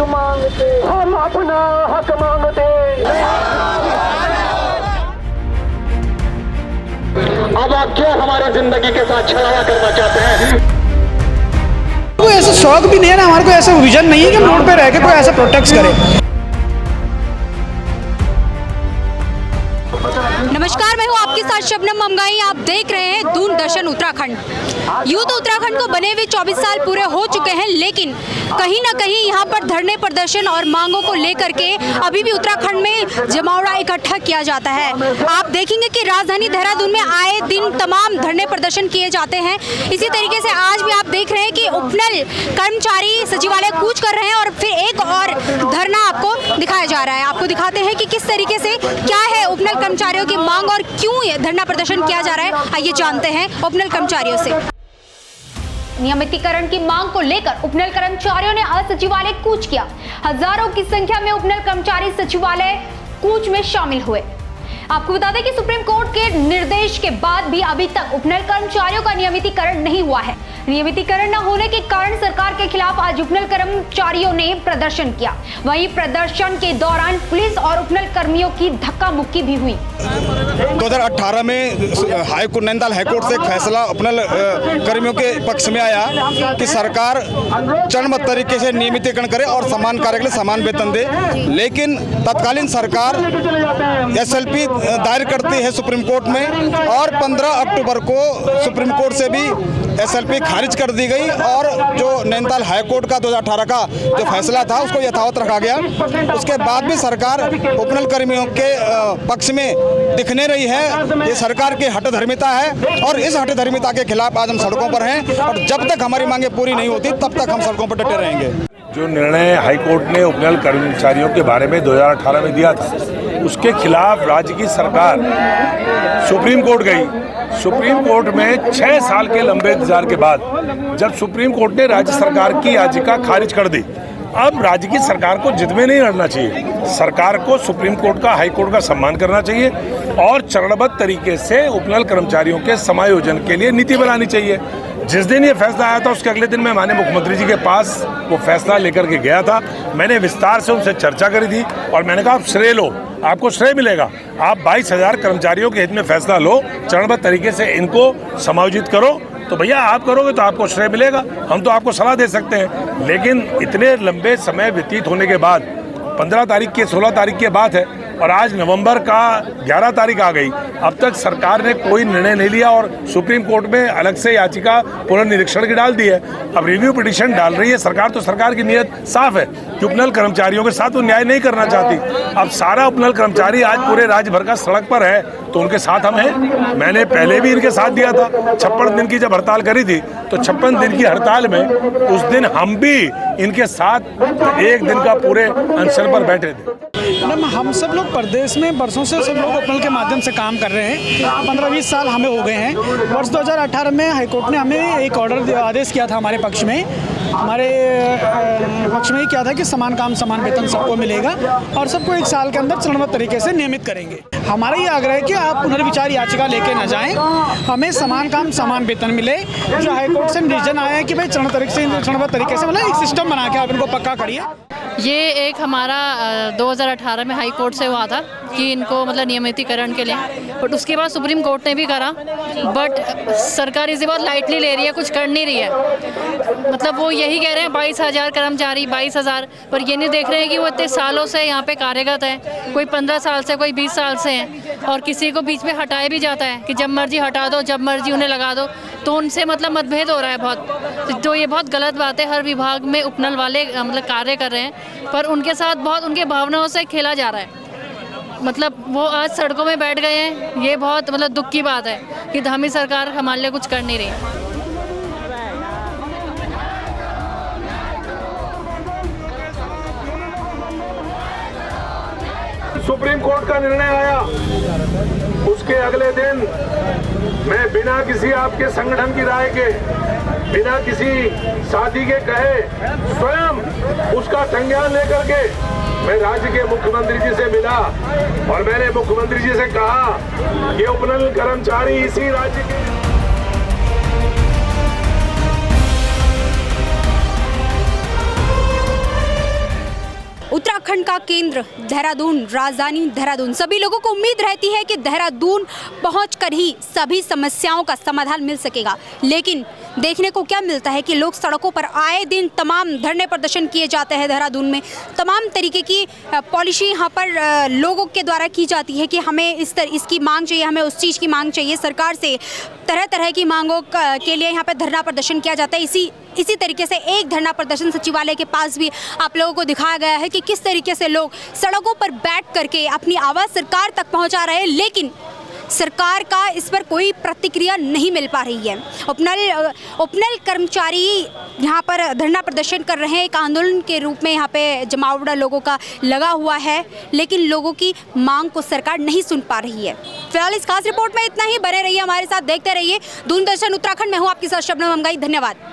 हक मांगते, हम अपना हक मांगते। अब आप क्यों हमारी जिंदगी के साथ छलावा करना चाहते हैं? कोई ऐसा शौक भी नहीं है ना, हमारे को ऐसा विजन नहीं है कि रोड पे रह के कोई ऐसा प्रोटेक्ट करे। नमस्कार, मैं हूँ आपके साथ शबनम ममगाई। आप देख रहे हैं दूरदर्शन उत्तराखंड। यूं तो उत्तराखंड को बने हुए 24 साल पूरे हो चुके हैं, लेकिन कहीं ना कहीं यहाँ पर धरने प्रदर्शन और मांगों को लेकर के अभी भी उत्तराखंड में जमावड़ा इकट्ठा किया जाता है। आप देखेंगे कि राजधानी देहरादून में आए दिन तमाम धरने प्रदर्शन किए जाते हैं। इसी तरीके से आज भी आप देख रहे हैं कि उपनल कर्मचारी सचिवालय कूच कर रहे हैं और फिर एक और धरना आपको दिखाया जा रहा है। आपको दिखाते हैं कि किस तरीके से क्या है उपनल कर्मचारियों की मांग और क्यों ये धरना प्रदर्शन किया जा रहा है। आइए जानते हैं उपनल कर्मचारियों से। नियमितीकरण की मांग को लेकर उपनल कर्मचारियों ने आज सचिवालय कूच किया। हजारों की संख्या में उपनल कर्मचारी सचिवालय कूच में शामिल हुए। आपको बता दें कि सुप्रीम कोर्ट के निर्देश के बाद भी अभी तक उपनल कर्मचारियों का नियमितीकरण नहीं हुआ है। नियमितीकरण न होने के कारण सरकार के खिलाफ आज उपनल कर्मचारियों ने प्रदर्शन किया। वहीं प्रदर्शन के दौरान पुलिस और उपनल कर्मियों की धक्का मुक्की भी हुई। 2018 में नैनीताल हाईकोर्ट से एक फैसला उपनल कर्मियों के पक्ष में आया कि सरकार चरणबद्ध तरीके से नियमितीकरण करे और समान कार्य के लिए समान वेतन दे। लेकिन तत्कालीन सरकार SLP दायर करती है सुप्रीम कोर्ट में और 15 अक्टूबर को सुप्रीम कोर्ट से भी SLP खारिज कर दी गई और जो नैनीताल हाईकोर्ट का 2018 का जो फैसला था उसको यथावत रखा गया। उसके बाद भी सरकार उपनल कर्मियों के पक्ष में दिखने रही है। ये सरकार की हठधर्मिता है और इस हठधर्मिता के खिलाफ आज हम सड़कों पर हैं और जब तक हमारी मांगे पूरी नहीं होती तब तक हम सड़कों पर डटे रहेंगे। जो निर्णय हाईकोर्ट ने उपनल कर्मचारियों के बारे में 2018 में दिया था, उसके खिलाफ राज्य की सरकार सुप्रीम कोर्ट गई। सुप्रीम कोर्ट में 6 साल के लंबे इंतजार के बाद जब सुप्रीम कोर्ट ने राज्य सरकार की याचिका खारिज कर दी, अब राज्य की सरकार को जिद में नहीं लड़ना चाहिए। सरकार को सुप्रीम कोर्ट का, हाई कोर्ट का सम्मान करना चाहिए और चरणबद्ध तरीके से उपनल कर्मचारियों के समायोजन के लिए नीति बनानी चाहिए। जिस दिन ये फैसला आया था उसके अगले दिन मैं माननीय मुख्यमंत्री जी के पास वो फैसला लेकर के गया था। मैंने विस्तार से उनसे चर्चा करी थी और मैंने कहा आप श्रेय लो, आपको श्रेय मिलेगा। आप 22,000 कर्मचारियों के हित में फैसला लो, चरणबद्ध तरीके से इनको समायोजित करो, तो भैया आप करोगे तो आपको श्रेय मिलेगा। हम तो आपको सलाह दे सकते हैं, लेकिन इतने लंबे समय व्यतीत होने के बाद 15 तारीख की 16 तारीख की बात है और आज नवंबर का 11 तारीख आ गई, अब तक सरकार ने कोई निर्णय नहीं लिया और सुप्रीम कोर्ट में अलग से याचिका पुनर्निरीक्षण की डाल दी है। अब रिव्यू पिटीशन डाल रही है सरकार, तो सरकार की नीयत साफ है कि उपनल कर्मचारियों के साथ वो न्याय नहीं करना चाहती। अब सारा उपनल कर्मचारी आज पूरे राज्य भर का सड़क पर है तो उनके साथ हम हैं। मैंने पहले भी इनके साथ दिया था। 56 दिन की जब हड़ताल करी थी तो 56 दिन की हड़ताल में उस दिन हम भी इनके साथ एक दिन का पूरे अनशन पर बैठे थे। मैडम, हम सब लोग प्रदेश में बरसों से सब लोग उपनल के माध्यम से काम कर रहे हैं। 15-20 साल हमें हो गए हैं। वर्ष 2018 में हाईकोर्ट ने हमें एक ऑर्डर आदेश किया था हमारे पक्ष में ही किया था कि समान काम समान वेतन सबको मिलेगा और सबको 1 साल के अंदर चरणबद्ध तरीके से नियमित करेंगे। हमारा ये आग्रह है कि आप पुनर्विचार याचिका लेके न जाएं, हमें समान काम समान वेतन मिले। जो हाईकोर्ट से डिसीजन आया है कि भाई चरणबद्ध तरीके से मतलब एक सिस्टम बना के आप इनको पक्का करिए। ये एक हमारा 2018 में हाई कोर्ट से हुआ था कि इनको मतलब नियमितीकरण के लिए, बट उसके बाद सुप्रीम कोर्ट ने भी करा, बट सरकार इसे बहुत लाइटली ले रही है, कुछ कर नहीं रही है। मतलब वो यही कह रहे हैं 22,000 कर्मचारी 22,000, पर ये नहीं देख रहे हैं कि वो इतने सालों से यहाँ पे कार्यरत है। कोई 15 साल से, कोई 20 साल से हैं और किसी को बीच में हटाया भी जाता है कि जब मर्जी हटा दो, जब मर्जी उन्हें लगा दो, तो उनसे मतलब मतभेद हो रहा है बहुत। तो ये बहुत गलत बात है। हर विभाग में उपनल वाले मतलब कार्य कर रहे हैं, पर उनके साथ बहुत उनके भावनाओं से खेला जा रहा है। मतलब वो आज सड़कों में बैठ गए हैं, ये बहुत मतलब दुख की बात है कि धामी सरकार हमारे लिए कुछ कर नहीं रही। सुप्रीम कोर्ट का निर्णय आया, उसके अगले दिन मैं बिना किसी आपके संगठन की राय के, बिना किसी साथी के कहे, स्वयं उसका संज्ञान लेकर के मैं राज्य के मुख्यमंत्री जी से मिला और मैंने मुख्यमंत्री जी से कहा कि उपनल कर्मचारी इसी राज्य के उत्तराखंड का केंद्र देहरादून, राजधानी देहरादून। सभी लोगों को उम्मीद रहती है कि देहरादून पहुंचकर ही सभी समस्याओं का समाधान मिल सकेगा, लेकिन देखने को क्या मिलता है कि लोग सड़कों पर आए दिन तमाम धरने प्रदर्शन किए जाते हैं। देहरादून में तमाम तरीके की पॉलिसी यहाँ पर लोगों के द्वारा की जाती है कि हमें इसकी मांग चाहिए, हमें उस चीज़ की मांग चाहिए। सरकार से तरह तरह की मांगों के लिए यहाँ पर धरना प्रदर्शन किया जाता है। इसी तरीके से एक धरना प्रदर्शन सचिवालय के पास भी आप लोगों को दिखाया गया है कि किस तरीके से लोग सड़कों पर बैठ करके अपनी आवाज़ सरकार तक पहुँचा रहे हैं, लेकिन सरकार का इस पर कोई प्रतिक्रिया नहीं मिल पा रही है। उपनल कर्मचारी यहाँ पर धरना प्रदर्शन कर रहे हैं, एक आंदोलन के रूप में यहाँ पे जमावड़ा लोगों का लगा हुआ है, लेकिन लोगों की मांग को सरकार नहीं सुन पा रही है। फिलहाल इस खास रिपोर्ट में इतना ही। बने रहिए हमारे साथ, देखते रहिए दूरदर्शन उत्तराखंड में। हूँ आपके साथ शबनम मंगाई। धन्यवाद।